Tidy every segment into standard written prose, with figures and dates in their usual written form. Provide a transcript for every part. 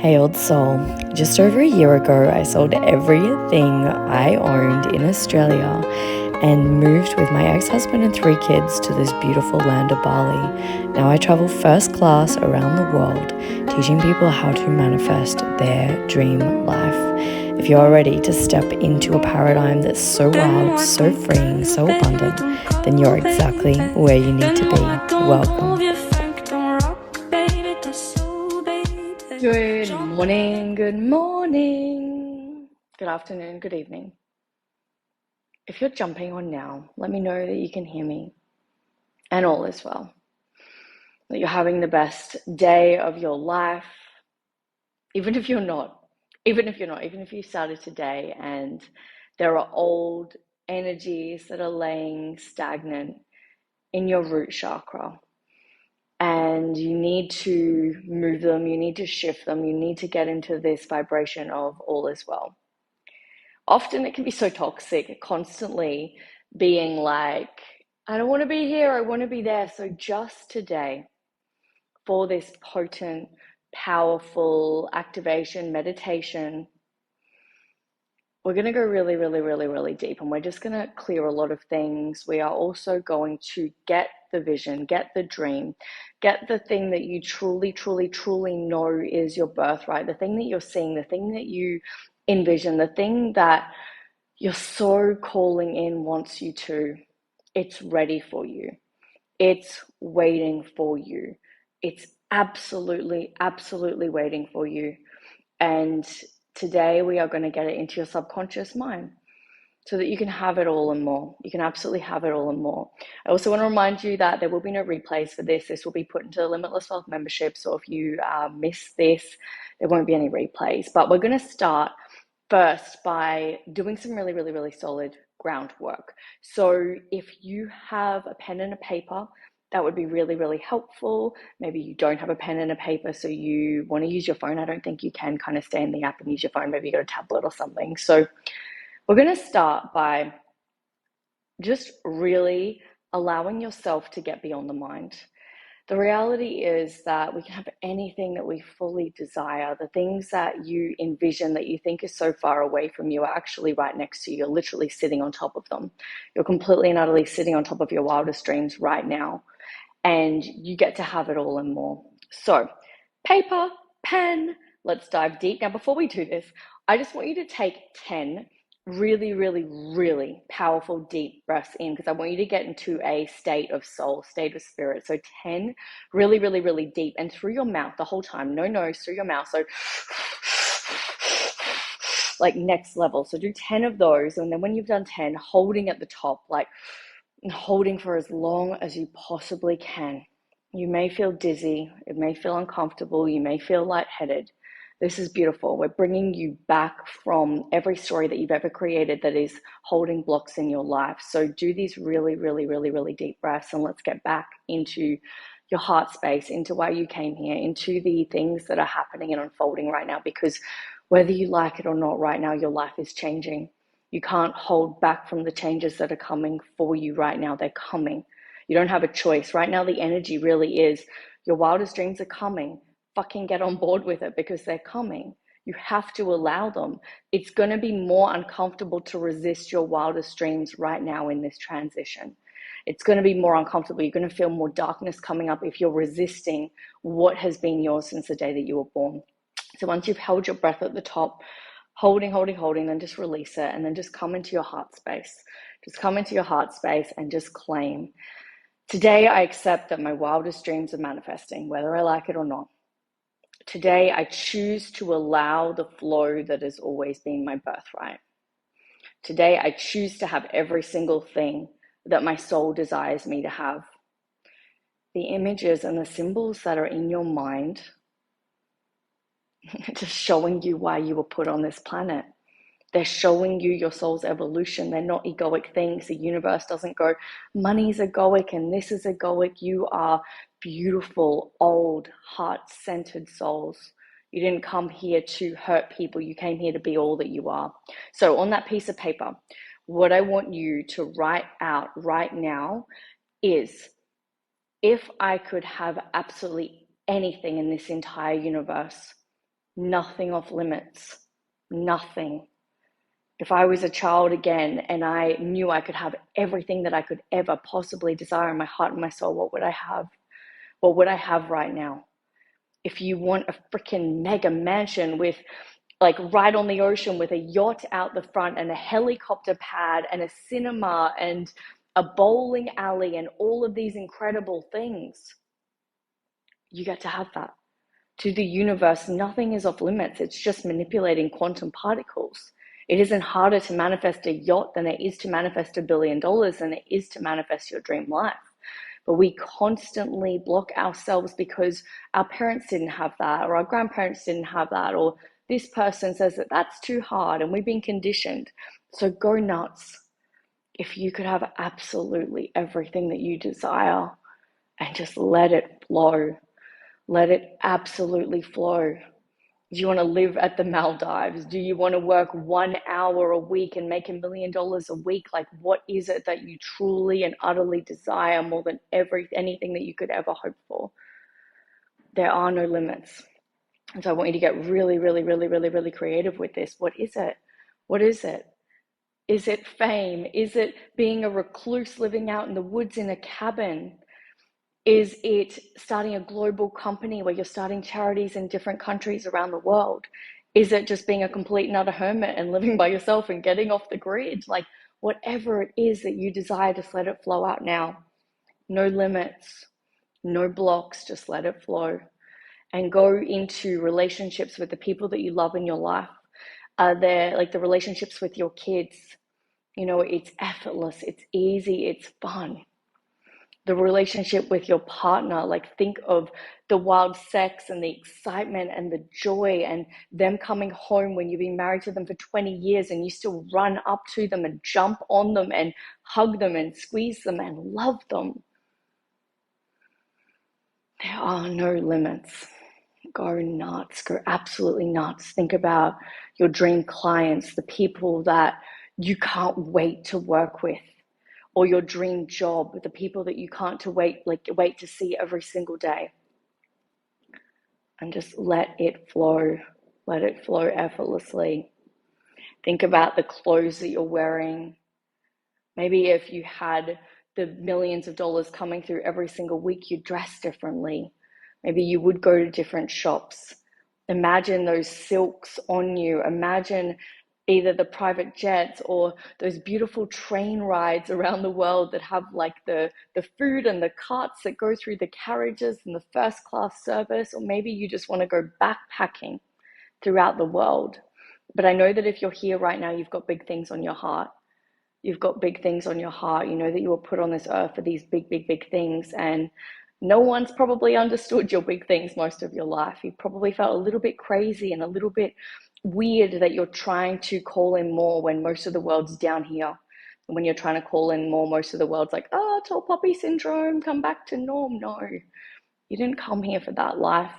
Hey old soul, just over a year ago I sold everything I owned in Australia and moved with my ex-husband and 3 kids to this beautiful land of Bali. Now I travel first class around the world, teaching people how to manifest their dream life. If you're ready to step into a paradigm that's so wild, so freeing, so abundant, then you're exactly where you need to be. Welcome. Good morning, good afternoon, good evening. If you're jumping on now, let me know that you can hear me and all is well. That you're having the best day of your life, even if you started today and there are old energies that are laying stagnant in your root chakra. And you need to move them, you need to shift them, you need to get into this vibration of all is well. Often it can be so toxic, constantly being like, I don't want to be here, I want to be there. So just today, for this potent, powerful activation, meditation, we're going to go really, really, really, really deep, and we're just going to clear a lot of things. We are also going to get the vision, get the dream, get the thing that you truly, truly, truly know is your birthright, the thing that you're seeing, the thing that you envision, the thing that your soul calling in wants you to. It's ready for you. It's waiting for you. It's absolutely, absolutely waiting for you. And today we are going to get it into your subconscious mind so that you can have it all and more. You can absolutely have it all and more. I also want to remind you that there will be no replays for this. This will be put into the Limitless Wealth membership. So if you miss this, there won't be any replays. But we're going to start first by doing some really, really, really solid groundwork. So if you have a pen and a paper, that would be really, really helpful. Maybe you don't have a pen and a paper, so you want to use your phone. I don't think you can kind of stay in the app and use your phone. Maybe you got a tablet or something. So we're going to start by just really allowing yourself to get beyond the mind. The reality is that we can have anything that we fully desire. The things that you envision that you think is so far away from you are actually right next to you. You're literally sitting on top of them. You're completely and utterly sitting on top of your wildest dreams right now. And you get to have it all and more. So, paper, pen, let's dive deep. Now, before we do this, I just want you to take 10 really, really, really powerful deep breaths in, because I want you to get into a state of soul, state of spirit. So 10 really, really, really deep, and through your mouth the whole time. No nose, through your mouth. So like next level. So do 10 of those, and then when you've done 10, holding at the top, like holding for as long as you possibly can. You may feel dizzy, it may feel uncomfortable, you may feel lightheaded. This is beautiful. We're bringing you back from every story that you've ever created that is holding blocks in your life. So do these really, really, really, really deep breaths, and let's get back into your heart space, into why you came here, into the things that are happening and unfolding right now, because whether you like it or not, right now your life is changing. You can't hold back from the changes that are coming for you right now. They're coming. You don't have a choice. Right now, the energy really is your wildest dreams are coming. Fucking get on board with it, because they're coming. You have to allow them. It's going to be more uncomfortable to resist your wildest dreams right now in this transition. It's going to be more uncomfortable. You're going to feel more darkness coming up if you're resisting what has been yours since the day that you were born. So once you've held your breath at the top, holding, then just release it, and then just come into your heart space. Just come into your heart space and just claim. Today, I accept that my wildest dreams are manifesting, whether I like it or not. Today, I choose to allow the flow that has always been my birthright. Today, I choose to have every single thing that my soul desires me to have. The images and the symbols that are in your mind just showing you why you were put on this planet. They're showing you your soul's evolution. They're not egoic things. The universe doesn't go, money's egoic and this is egoic. You are beautiful, old, heart-centered souls. You didn't come here to hurt people. You came here to be all that you are. So on that piece of paper, what I want you to write out right now is, if I could have absolutely anything in this entire universe, nothing off limits, nothing. If I was a child again and I knew I could have everything that I could ever possibly desire in my heart and my soul, what would I have? What would I have right now? If you want a freaking mega mansion with like right on the ocean with a yacht out the front and a helicopter pad and a cinema and a bowling alley and all of these incredible things, you get to have that. To the universe, nothing is off limits. It's just manipulating quantum particles. It isn't harder to manifest a yacht than it is to manifest $1 billion than it is to manifest your dream life. But we constantly block ourselves because our parents didn't have that, or our grandparents didn't have that, or this person says that that's too hard, and we've been conditioned. So go nuts. If you could have absolutely everything that you desire and just let it flow, let it absolutely flow. Do you want to live at the Maldives? Do you want to work 1 hour a week and make $1 million a week? Like, what is it that you truly and utterly desire more than anything that you could ever hope for? There are no limits. And so I want you to get really, really, really, really, really creative with this. What is it? What is it? Is it fame? Is it being a recluse living out in the woods in a cabin? Is it starting a global company where you're starting charities in different countries around the world? Is it just being a complete and utter hermit and living by yourself and getting off the grid? Like, whatever it is that you desire, just let it flow out now. No limits, no blocks, just let it flow. And go into relationships with the people that you love in your life. They're like the relationships with your kids. You know, it's effortless, it's easy, it's fun. The relationship with your partner, like think of the wild sex and the excitement and the joy and them coming home when you've been married to them for 20 years and you still run up to them and jump on them and hug them and squeeze them and love them. There are no limits. Go nuts, go absolutely nuts. Think about your dream clients, the people that you can't wait to work with, or your dream job, the people that you can't wait to see every single day. And just let it flow effortlessly. Think about the clothes that you're wearing. Maybe if you had the millions of dollars coming through every single week, you'd dress differently. Maybe you would go to different shops. Imagine those silks on you. Imagine either the private jets or those beautiful train rides around the world that have like the food and the carts that go through the carriages and the first class service. Or maybe you just want to go backpacking throughout the world. But I know that if you're here right now, you've got big things on your heart. You've got big things on your heart. You know that you were put on this earth for these big, big, big things. And no one's probably understood your big things most of your life. You probably felt a little bit crazy and a little bit weird that you're trying to call in more when most of the world's down here. And when you're trying to call in more, most of the world's like, oh, tall poppy syndrome, come back to norm. No, you didn't come here for that life.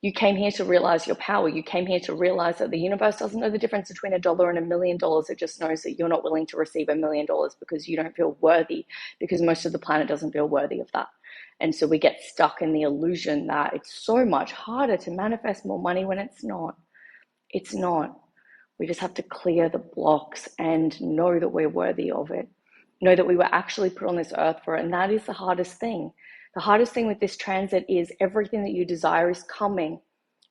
You came here to realize your power. You came here to realize that the universe doesn't know the difference between $1 and $1 million. It just knows that you're not willing to receive $1 million because you don't feel worthy, because most of the planet doesn't feel worthy of that. And so we get stuck in the illusion that it's so much harder to manifest more money when it's not. It's not. We just have to clear the blocks and know that we're worthy of it. Know that we were actually put on this earth for it. And that is the hardest thing. The hardest thing with this transit is everything that you desire is coming.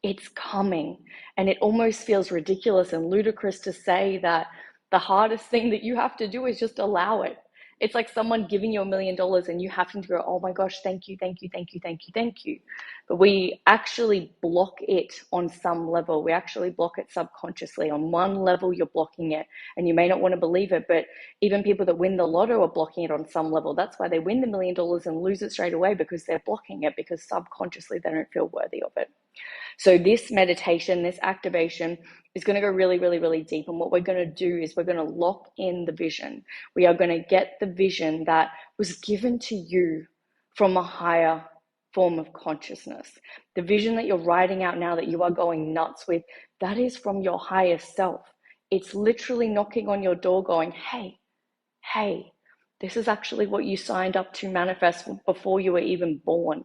It's coming. And it almost feels ridiculous and ludicrous to say that the hardest thing that you have to do is just allow it. It's like someone giving you $1 million and you having to go, oh my gosh, thank you, thank you, thank you, thank you, thank you. But we actually block it on some level. We actually block it subconsciously. On one level, you're blocking it and you may not want to believe it, but even people that win the lotto are blocking it on some level. That's why they win the $1 million and lose it straight away, because they're blocking it, because subconsciously they don't feel worthy of it. So this meditation, this activation is going to go really, really, really deep. And what we're going to do is we're going to lock in the vision. We are going to get the vision that was given to you from a higher form of consciousness. The vision that you're writing out now that you are going nuts with, that is from your higher self. It's literally knocking on your door going, hey, this is actually what you signed up to manifest before you were even born.